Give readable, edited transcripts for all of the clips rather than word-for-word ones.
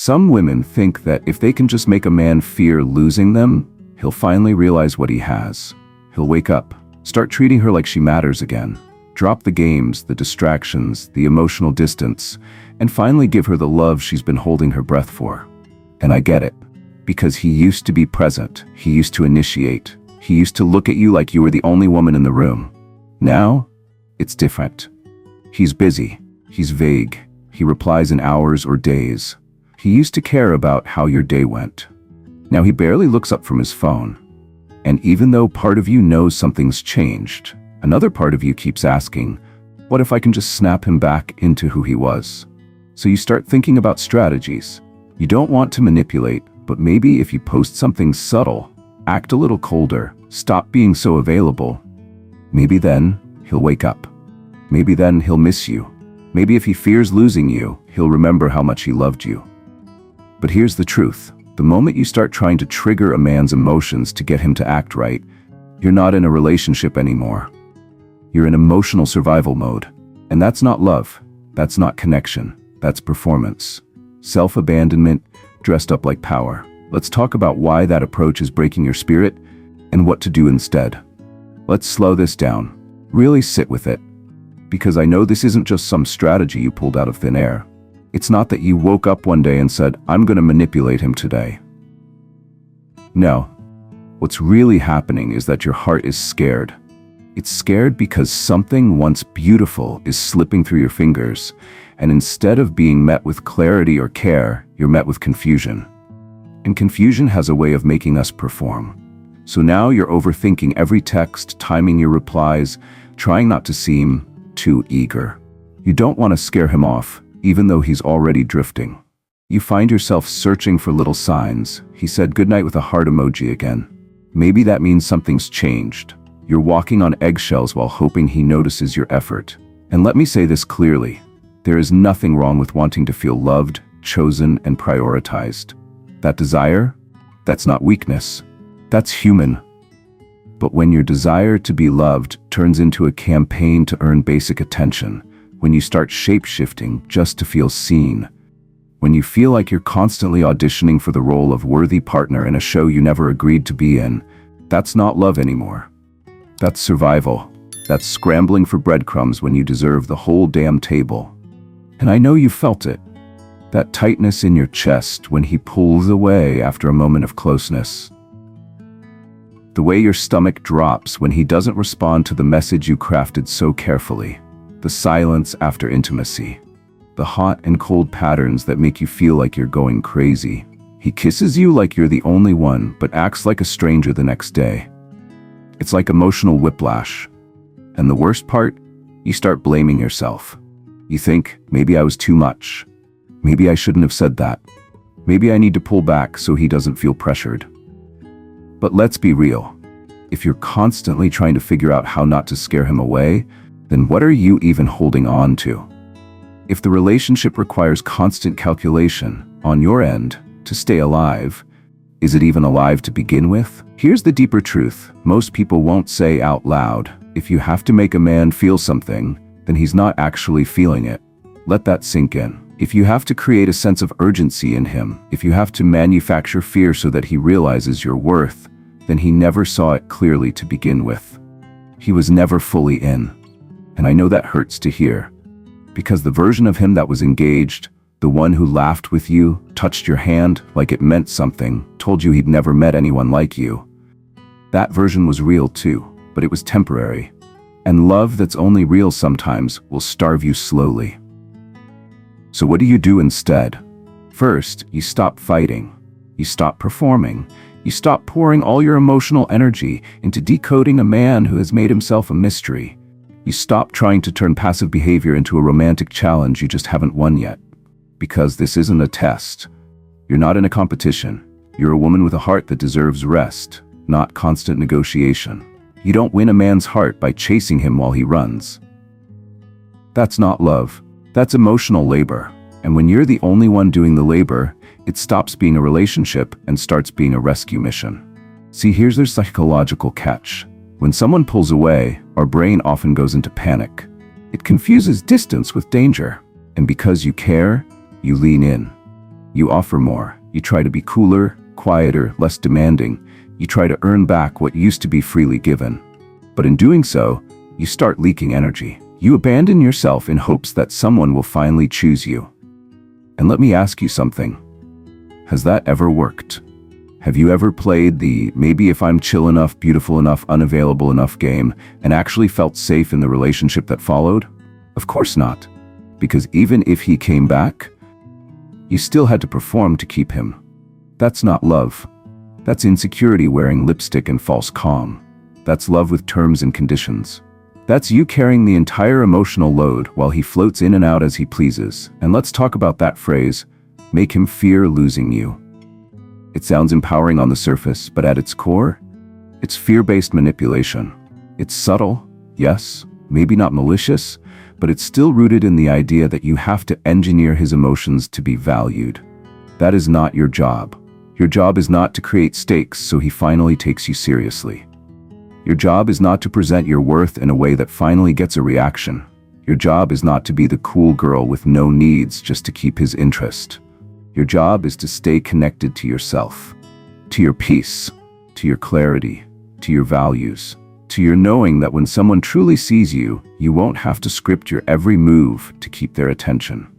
Some women think that if they can just make a man fear losing them, he'll finally realize what he has. He'll wake up, start treating her like she matters again, drop the games, the distractions, the emotional distance, and finally give her the love she's been holding her breath for. And I get it, because he used to be present, he used to initiate, he used to look at you like you were the only woman in the room. Now, it's different. He's busy, he's vague, he replies in hours or days. He used to care about how your day went. Now he barely looks up from his phone. And even though part of you knows something's changed, another part of you keeps asking, what if I can just snap him back into who he was? So you start thinking about strategies. You don't want to manipulate, but maybe if you post something subtle, act a little colder, stop being so available, maybe then he'll wake up. Maybe then he'll miss you. Maybe if he fears losing you, he'll remember how much he loved you. But here's the truth. The moment you start trying to trigger a man's emotions to get him to act right, you're not in a relationship anymore. You're in emotional survival mode. And that's not love. That's not connection. That's performance. Self-abandonment dressed up like power. Let's talk about why that approach is breaking your spirit and what to do instead. Let's slow this down. Really sit with it. Because I know this isn't just some strategy you pulled out of thin air. It's not that you woke up one day and said, I'm going to manipulate him today. No. What's really happening is that your heart is scared. It's scared because something once beautiful is slipping through your fingers, and instead of being met with clarity or care, you're met with confusion. And confusion has a way of making us perform. So now you're overthinking every text, timing your replies, trying not to seem too eager. You don't want to scare him off, even though he's already drifting. You find yourself searching for little signs. He said goodnight with a heart emoji again. Maybe that means something's changed. You're walking on eggshells while hoping he notices your effort. And let me say this clearly. There is nothing wrong with wanting to feel loved, chosen, and prioritized. That desire? That's not weakness. That's human. But when your desire to be loved turns into a campaign to earn basic attention, when you start shape-shifting just to feel seen, when you feel like you're constantly auditioning for the role of worthy partner in a show you never agreed to be in, that's not love anymore. That's survival. That's scrambling for breadcrumbs when you deserve the whole damn table. And I know you felt it. That tightness in your chest when he pulls away after a moment of closeness. The way your stomach drops when he doesn't respond to the message you crafted so carefully. The silence after intimacy. The hot and cold patterns that make you feel like you're going crazy. He kisses you like you're the only one, but acts like a stranger the next day. It's like emotional whiplash. And the worst part, you start blaming yourself. You think, maybe I was too much. Maybe I shouldn't have said that. Maybe I need to pull back so he doesn't feel pressured. But let's be real. If you're constantly trying to figure out how not to scare him away, then what are you even holding on to? If the relationship requires constant calculation on your end to stay alive, is it even alive to begin with? Here's the deeper truth. Most people won't say out loud, if you have to make a man feel something, then he's not actually feeling it. Let that sink in. If you have to create a sense of urgency in him, if you have to manufacture fear so that he realizes your worth, then he never saw it clearly to begin with. He was never fully in. And I know that hurts to hear. Because the version of him that was engaged, the one who laughed with you, touched your hand like it meant something, told you he'd never met anyone like you, that version was real too, but it was temporary. And love that's only real sometimes will starve you slowly. So what do you do instead? First, you stop fighting. You stop performing. You stop pouring all your emotional energy into decoding a man who has made himself a mystery. You stop trying to turn passive behavior into a romantic challenge you just haven't won yet. Because this isn't a test. You're not in a competition. You're a woman with a heart that deserves rest, not constant negotiation. You don't win a man's heart by chasing him while he runs. That's not love. That's emotional labor. And when you're the only one doing the labor, it stops being a relationship and starts being a rescue mission. See, here's their psychological catch. When someone pulls away, our brain often goes into panic. It confuses distance with danger. And because you care, you lean in. You offer more. You try to be cooler, quieter, less demanding. You try to earn back what used to be freely given. But in doing so, you start leaking energy. You abandon yourself in hopes that someone will finally choose you. And let me ask you something. Has that ever worked? Have you ever played the maybe if I'm chill enough, beautiful enough, unavailable enough game and actually felt safe in the relationship that followed? Of course not. Because even if he came back, you still had to perform to keep him. That's not love. That's insecurity wearing lipstick and false calm. That's love with terms and conditions. That's you carrying the entire emotional load while he floats in and out as he pleases. And let's talk about that phrase, make him fear losing you. It sounds empowering on the surface, but at its core, it's fear-based manipulation. It's subtle, yes, maybe not malicious, but it's still rooted in the idea that you have to engineer his emotions to be valued. That is not your job. Your job is not to create stakes so he finally takes you seriously. Your job is not to present your worth in a way that finally gets a reaction. Your job is not to be the cool girl with no needs just to keep his interest. Your job is to stay connected to yourself, to your peace, to your clarity, to your values, to your knowing that when someone truly sees you, you won't have to script your every move to keep their attention.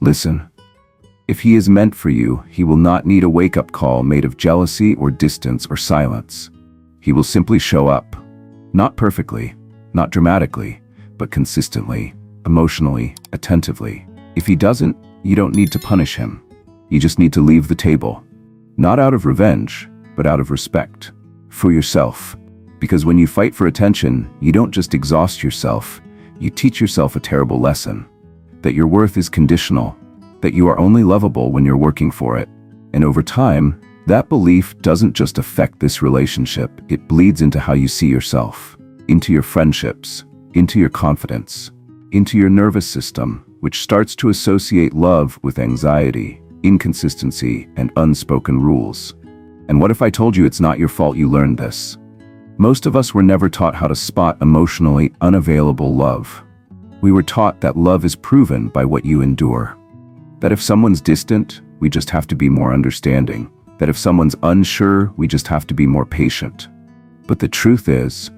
Listen, if he is meant for you, he will not need a wake-up call made of jealousy or distance or silence. He will simply show up, not perfectly, not dramatically, but consistently, emotionally, attentively. If he doesn't, you don't need to punish him. You just need to leave the table, not out of revenge, but out of respect for yourself. Because when you fight for attention, you don't just exhaust yourself, you teach yourself a terrible lesson. That your worth is conditional, that you are only lovable when you're working for it. And over time, that belief doesn't just affect this relationship, it bleeds into how you see yourself, into your friendships, into your confidence, into your nervous system, which starts to associate love with anxiety, inconsistency, and unspoken rules. And what if I told you it's not your fault you learned this? Most of us were never taught how to spot emotionally unavailable love. We were taught that love is proven by what you endure. That if someone's distant, we just have to be more understanding. That if someone's unsure, we just have to be more patient. But the truth is,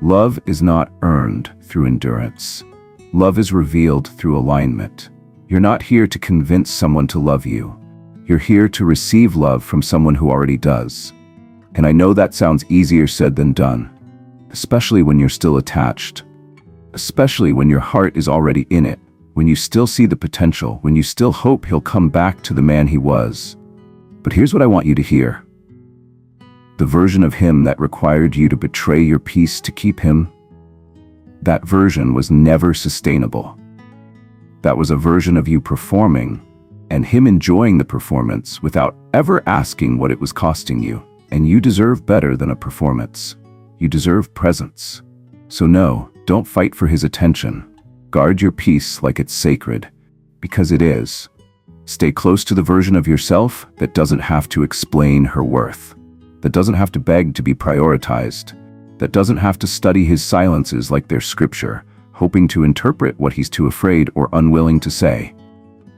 love is not earned through endurance. Love is revealed through alignment. You're not here to convince someone to love you. You're here to receive love from someone who already does. And I know that sounds easier said than done, especially when you're still attached, especially when your heart is already in it, when you still see the potential, when you still hope he'll come back to the man he was. But here's what I want you to hear. The version of him that required you to betray your peace to keep him, that version was never sustainable. That was a version of you performing, and him enjoying the performance without ever asking what it was costing you. And you deserve better than a performance. You deserve presence. So no, don't fight for his attention. Guard your peace like it's sacred, because it is. Stay close to the version of yourself that doesn't have to explain her worth, that doesn't have to beg to be prioritized, that doesn't have to study his silences like they're scripture, hoping to interpret what he's too afraid or unwilling to say.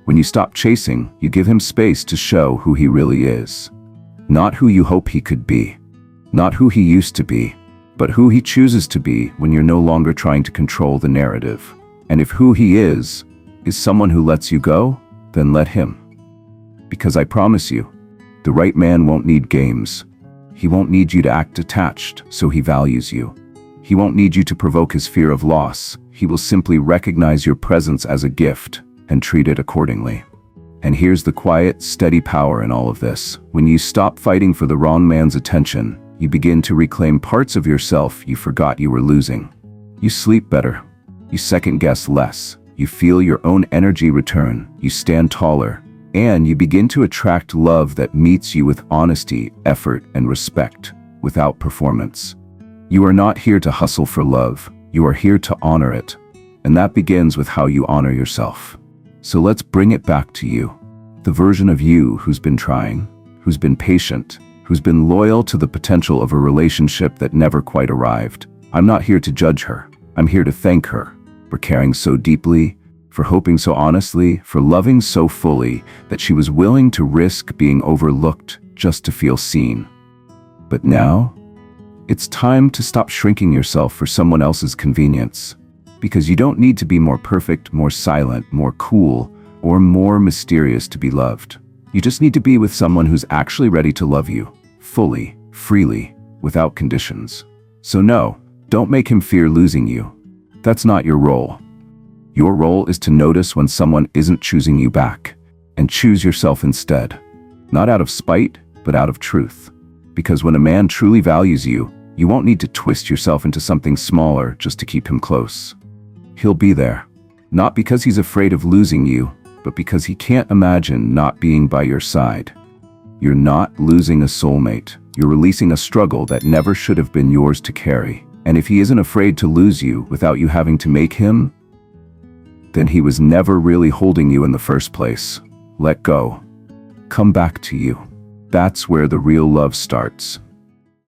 When you stop chasing, you give him space to show who he really is. Not who you hope he could be, not who he used to be, but who he chooses to be when you're no longer trying to control the narrative. And if who he is someone who lets you go, then let him. Because I promise you, the right man won't need games. He won't need you to act attached, so he values you. He won't need you to provoke his fear of loss. He will simply recognize your presence as a gift and treat it accordingly. And here's the quiet, steady power in all of this. When you stop fighting for the wrong man's attention, you begin to reclaim parts of yourself you forgot you were losing. You sleep better. You second-guess less. You feel your own energy return. You stand taller. And you begin to attract love that meets you with honesty, effort, and respect, without performance. You are not here to hustle for love. You are here to honor it. And that begins with how you honor yourself. So let's bring it back to you. The version of you who's been trying, who's been patient, who's been loyal to the potential of a relationship that never quite arrived. I'm not here to judge her. I'm here to thank her for caring so deeply, for hoping so honestly, for loving so fully that she was willing to risk being overlooked just to feel seen. But now, it's time to stop shrinking yourself for someone else's convenience. Because you don't need to be more perfect, more silent, more cool, or more mysterious to be loved. You just need to be with someone who's actually ready to love you, fully, freely, without conditions. So no, don't make him fear losing you. That's not your role. Your role is to notice when someone isn't choosing you back, and choose yourself instead. Not out of spite, but out of truth. Because when a man truly values you, you won't need to twist yourself into something smaller just to keep him close. He'll be there. Not because he's afraid of losing you, but because he can't imagine not being by your side. You're not losing a soulmate. You're releasing a struggle that never should have been yours to carry. And if he isn't afraid to lose you without you having to make him, then he was never really holding you in the first place. Let go. Come back to you. That's where the real love starts.